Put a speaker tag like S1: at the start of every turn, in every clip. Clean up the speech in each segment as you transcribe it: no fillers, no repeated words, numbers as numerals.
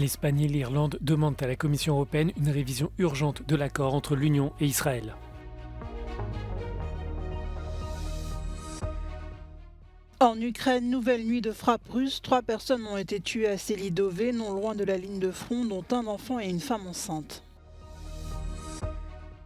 S1: L'Espagne et l'Irlande demandent à la Commission européenne une révision urgente de l'accord entre l'Union et Israël.
S2: En Ukraine, nouvelle nuit de frappe russe. 3 personnes ont été tuées à Selidové, non loin de la ligne de front, dont un enfant et une femme enceinte.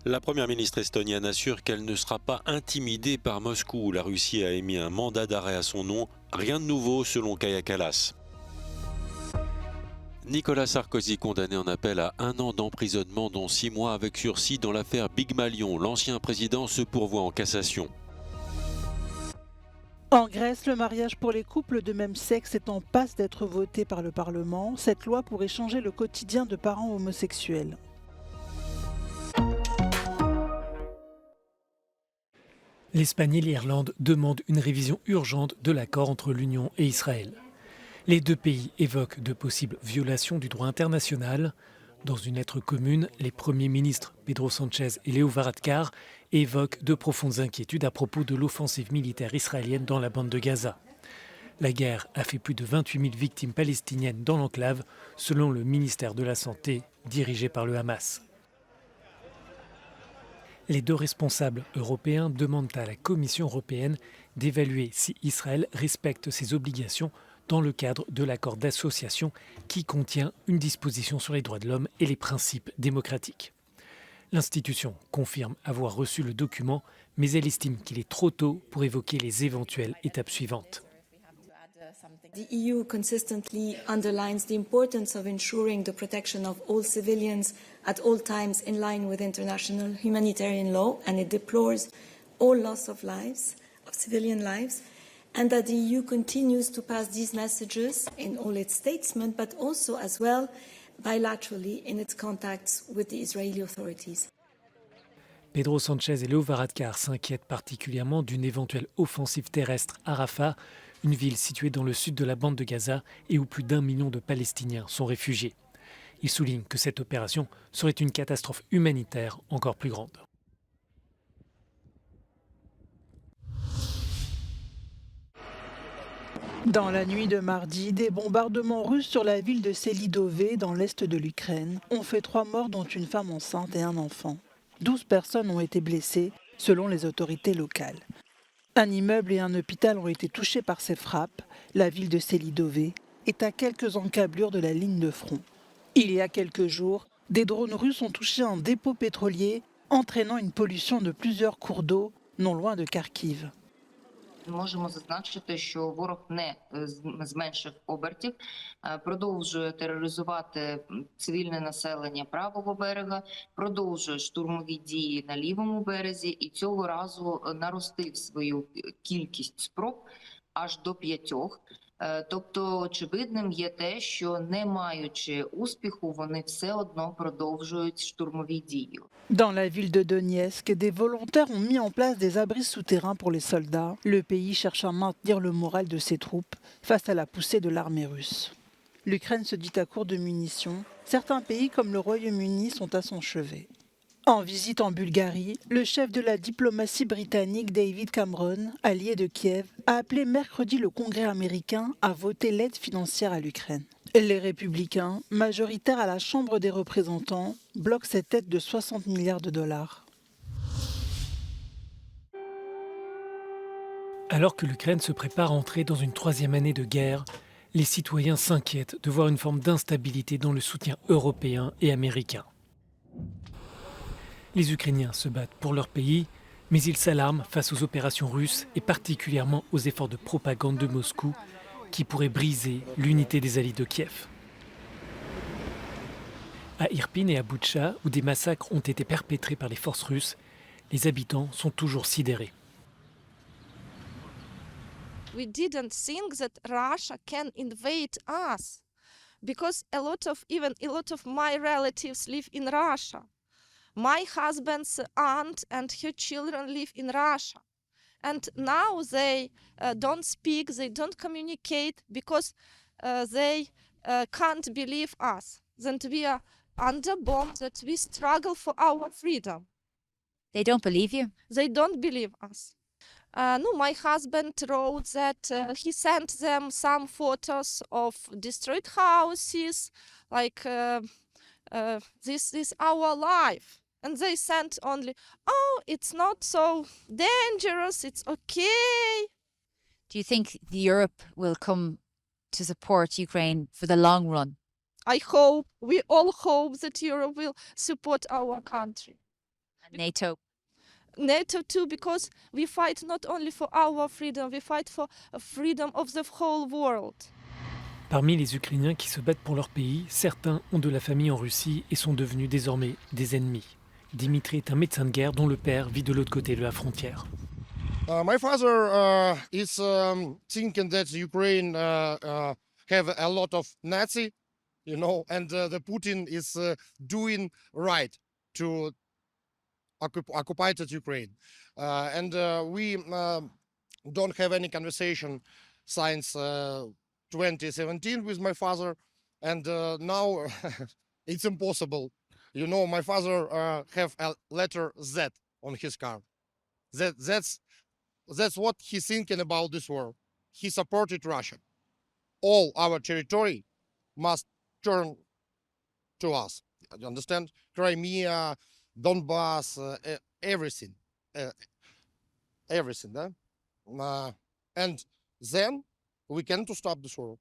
S3: La première ministre estonienne assure qu'elle ne sera pas intimidée par Moscou. La Russie a émis un mandat d'arrêt à son nom. Rien de nouveau selon Kaja Kallas. Nicolas Sarkozy condamné en appel à 1 an d'emprisonnement dont 6 mois avec sursis dans l'affaire Big Malion. L'ancien président se pourvoit en cassation.
S2: En Grèce, le mariage pour les couples de même sexe est en passe d'être voté par le Parlement. Cette loi pourrait changer le quotidien de parents homosexuels.
S1: L'Espagne et l'Irlande demandent une révision urgente de l'accord entre l'Union et Israël. Les deux pays évoquent de possibles violations du droit international. Dans une lettre commune, les premiers ministres Pedro Sánchez et Leo Varadkar évoquent de profondes inquiétudes à propos de l'offensive militaire israélienne dans la bande de Gaza. La guerre a fait plus de 28 000 victimes palestiniennes dans l'enclave, selon le ministère de la Santé, dirigé par le Hamas. Les deux responsables européens demandent à la Commission européenne d'évaluer si Israël respecte ses obligations dans le cadre de l'accord d'association qui contient une disposition sur les droits de l'homme et les principes démocratiques. L'institution confirme avoir reçu le document, mais elle estime qu'il est trop tôt pour évoquer les éventuelles étapes suivantes.
S4: The EU consistently underlines the importance of ensuring the protection of all civilians at all times in line with international humanitarian law, and it deplores all loss of lives, of civilian lives, and that the EU continues to pass these messages in all its statements, but also as well bilaterally in its contacts with the Israeli authorities.
S1: Pedro Sánchez et Leo Varadkar s'inquiètent particulièrement d'une éventuelle offensive terrestre à Rafah, une ville située dans le sud de la bande de Gaza et où plus d'1 million de Palestiniens sont réfugiés. Ils soulignent que cette opération serait une catastrophe humanitaire encore plus grande.
S2: Dans la nuit de mardi, des bombardements russes sur la ville de Selidové, dans l'est de l'Ukraine, ont fait 3 morts, dont une femme enceinte et un enfant. 12 personnes ont été blessées, selon les autorités locales. Un immeuble et un hôpital ont été touchés par ces frappes. La ville de Selidové est à quelques encablures de la ligne de front. Il y a quelques jours, des drones russes ont touché un dépôt pétrolier, entraînant une pollution de plusieurs cours d'eau, non loin de Kharkiv.
S5: Можемо зазначити, що ворог не зменшив обертів, продовжує тероризувати цивільне населення правого берега, продовжує штурмові дії на лівому березі і цього разу наростив свою кількість спроб аж до 5. Тобто очевидним є те, що не маючи успіху, вони все одно продовжують штурмові дії.
S2: Dans la ville de Donetsk, des volontaires ont mis en place des abris souterrains pour les soldats. Le pays cherche à maintenir le moral de ses troupes face à la poussée de l'armée russe. L'Ukraine se dit à court de munitions. Certains pays comme le Royaume-Uni sont à son chevet. En visite en Bulgarie, le chef de la diplomatie britannique David Cameron, allié de Kiev, a appelé mercredi le Congrès américain à voter l'aide financière à l'Ukraine. Les républicains, majoritaires à la Chambre des représentants, bloquent cette aide de 60 milliards de dollars.
S1: Alors que l'Ukraine se prépare à entrer dans une 3e année de guerre, les citoyens s'inquiètent de voir une forme d'instabilité dans le soutien européen et américain. Les Ukrainiens se battent pour leur pays, mais ils s'alarment face aux opérations russes et particulièrement aux efforts de propagande de Moscou qui pourraient briser l'unité des alliés de Kiev. À Irpin et à Boutcha, où des massacres ont été perpétrés par les forces russes, les habitants sont toujours sidérés.
S6: We didn't think that Russia can invade us because a lot of my relatives live in Russia. My husband's aunt and her children live in Russia. And now they don't speak, they don't communicate because they can't believe us, that we are under bomb, that we struggle for our freedom.
S7: They don't believe you?
S6: They don't believe us. No, my husband wrote that he sent them some photos of destroyed houses, like this is our life. And they sent only, oh, it's not so dangerous, it's okay.
S7: Do you think Europe will come to support Ukraine for the long run?
S6: We all hope that Europe will support our country.
S7: And NATO?
S6: NATO too, because we fight not only for our freedom, we fight for freedom of the whole world.
S1: Parmi les Ukrainiens qui se battent pour leur pays, certains ont de la famille en Russie et sont devenus désormais des ennemis. Dimitri est un médecin de guerre dont le père vit de l'autre côté de la frontière.
S8: My father is thinking that Ukraine have a lot of Nazi, and the Putin is doing right to occupy Ukraine. And we don't have any conversation since 2017 with my father, and now it's impossible. My father have a letter Z on his car. That's what he's thinking about this war. He supported Russia. All our territory must turn to us. You understand? Crimea, Donbass, everything. Everything, да? And then we can to stop this war.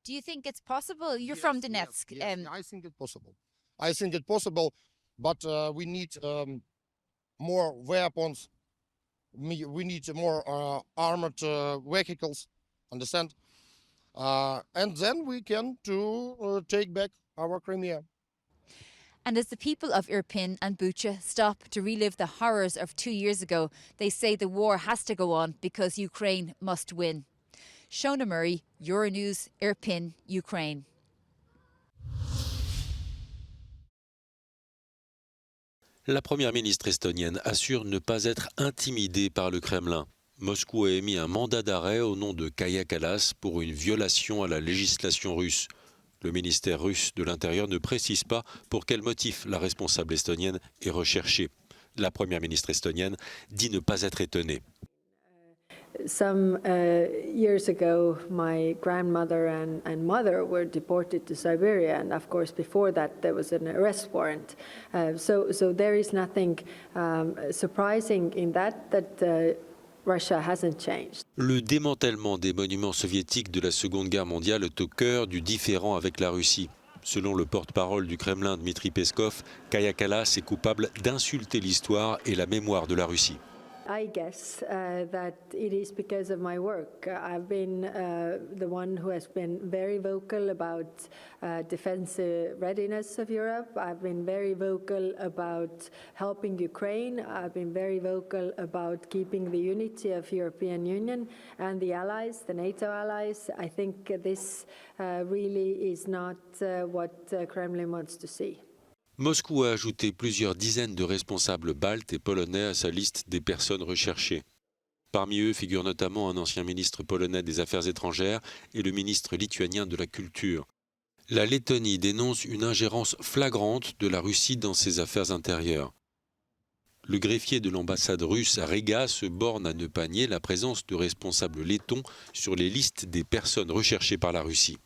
S7: Do you think it's possible? You're from Donetsk.
S8: Yes, I think it's possible. I think it's possible, but we need more weapons. We need more armored vehicles, understand? And then we can take back our Crimea.
S7: And as the people of Irpin and Bucha stop to relive the horrors of 2 years ago, they say the war has to go on because Ukraine must win. Shona Murray, Euronews, Irpin, Ukraine.
S3: La première ministre estonienne assure ne pas être intimidée par le Kremlin. Moscou a émis un mandat d'arrêt au nom de Kaja Kallas pour une violation à la législation russe. Le ministère russe de l'Intérieur ne précise pas pour quel motif la responsable estonienne est recherchée. La première ministre estonienne dit ne pas être étonnée.
S9: Some years ago, my grandmother and mother were deported to Siberia, and of course, before that, there was an arrest warrant. So there is nothing surprising in that Russia hasn't changed.
S3: Le démantèlement des monuments soviétiques de la Seconde Guerre mondiale est au cœur du différend avec la Russie. Selon le porte-parole du Kremlin, Dmitri Peskov, Kaja Kallas est coupable d'insulter l'histoire et la mémoire de la Russie.
S9: I guess that it is because of my work. I've been the one who has been very vocal about defense readiness of Europe. I've been very vocal about helping Ukraine. I've been very vocal about keeping the unity of European Union and the allies, the NATO allies. I think this really is not what Kremlin wants to see.
S3: Moscou a ajouté plusieurs dizaines de responsables baltes et polonais à sa liste des personnes recherchées. Parmi eux figure notamment un ancien ministre polonais des Affaires étrangères et le ministre lituanien de la Culture. La Lettonie dénonce une ingérence flagrante de la Russie dans ses affaires intérieures. Le greffier de l'ambassade russe à Riga se borne à ne pas nier la présence de responsables lettons sur les listes des personnes recherchées par la Russie.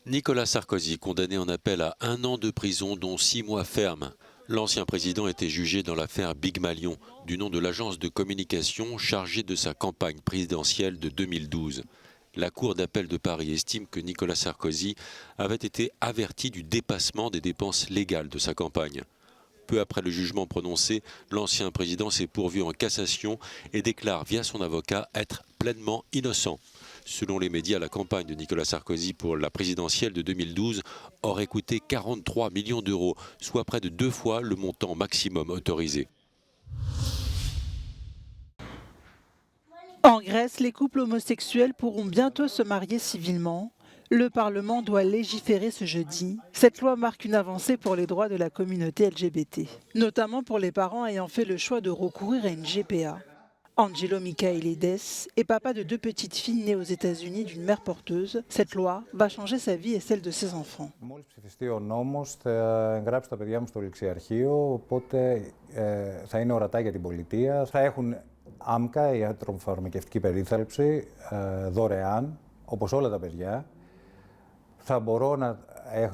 S3: Nicolas Sarkozy, condamné en appel à 1 an de prison, dont 6 mois ferme. L'ancien président était jugé dans l'affaire Big Malion, du nom de l'agence de communication chargée de sa campagne présidentielle de 2012. La Cour d'appel de Paris estime que Nicolas Sarkozy avait été averti du dépassement des dépenses légales de sa campagne. Peu après le jugement prononcé, l'ancien président s'est pourvu en cassation et déclare via son avocat être pleinement innocent. Selon les médias, la campagne de Nicolas Sarkozy pour la présidentielle de 2012 aurait coûté 43 millions d'euros, soit près de 2 fois le montant maximum autorisé.
S2: En Grèce, les couples homosexuels pourront bientôt se marier civilement. Le Parlement doit légiférer ce jeudi. Cette loi marque une avancée pour les droits de la communauté LGBT, notamment pour les parents ayant fait le choix de recourir à une GPA. Angelo Michaelides est papa de 2 petites filles nées aux États-Unis d'une mère porteuse. Cette loi va changer sa vie et celle de ses enfants.
S10: Μόλις ψηφιστεί ο νόμος, θα εγγράψω τα παιδιά μου στο ληξιαρχείο, οπότε θα είναι ορατά για την πολιτεία. Θα έχουν άμκα, ιατροφαρμακευτική περίθαλψη, δωρεάν, όπως όλα τα παιδιά. Θα μπορώ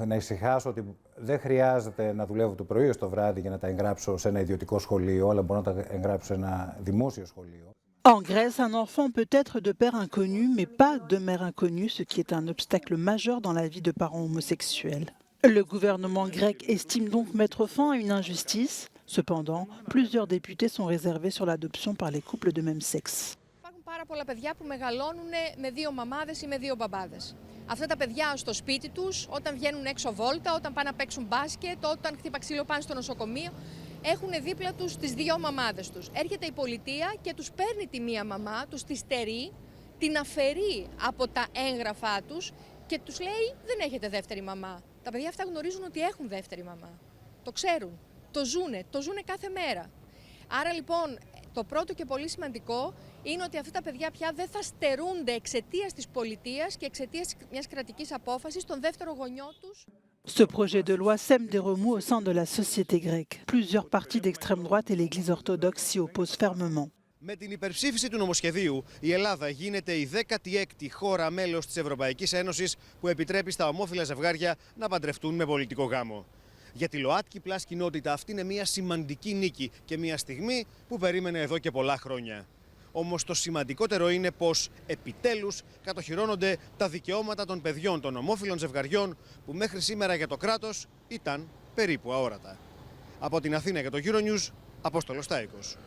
S10: να ησυχάσω ότι δεν χρειάζεται να δουλεύω το πρωί ως το βράδυ για να τα εγγράψω σε ένα ιδιωτικό σχολείο, αλλά μπορώ να τα εγγράψω σε ένα δημόσιο σχολείο.
S2: En Grèce, un enfant peut être de père inconnu, mais pas de mère inconnue, ce qui est un obstacle majeur dans la vie de parents homosexuels. Le gouvernement grec estime donc mettre fin à une injustice. Cependant, plusieurs députés sont réservés sur l'adoption par les couples de même sexe.
S11: Υπάρχουν πάρα πολλά παιδιά που μεγαλώνουν με 2 μαμάδες ή με 2 μπαμπάδες. Αυτά τα παιδιά στο σπίτι τους, όταν βγαίνουν έξω βόλτα, όταν πάνε να παίξουν μπάσκετ, όταν χτύπα ξύλο πάνε στο νοσοκομείο, έχουν δίπλα τους τις 2 μαμάδες τους. Έρχεται η πολιτεία και τους παίρνει τη μία μαμά, τους τη στερεί, την αφαιρεί από τα έγγραφά τους και τους λέει δεν έχετε δεύτερη μαμά. Τα παιδιά αυτά γνωρίζουν ότι έχουν δεύτερη μαμά. Το ξέρουν, το ζουνε κάθε μέρα. Άρα λοιπόν το πρώτο και πολύ σημαντικό είναι ότι αυτά τα παιδιά πια δεν θα στερούνται εξαιτίας της πολιτείας και εξαιτίας μιας κρατικής απόφασης τον δεύτερο γονιό τους.
S2: Ce projet de loi sème des remous au sein de la société grecque. Plusieurs partis d'extrême droite et l'Église orthodoxe s'y opposent fermement.
S12: Με την υπερψήφιση του νομοσχεδίου, η Ελλάδα γίνεται η 16η χώρα μέλος της Ευρωπαϊκής Ένωσης που επιτρέπει στα ομόφυλα ζευγάρια να παντρευτούν με πολιτικό γάμο. Για τη ΛΟΑΤΚΙ πλάς κοινότητα αυτή είναι μια σημαντική νίκη και μια στιγμή που περίμενε εδώ και πολλά χρόνια. Όμως το σημαντικότερο είναι πως επιτέλους κατοχυρώνονται τα δικαιώματα των παιδιών των ομόφυλων ζευγαριών που μέχρι σήμερα για το κράτος ήταν περίπου αόρατα. Από την Αθήνα για το Euronews, Απόστολος Τάικος.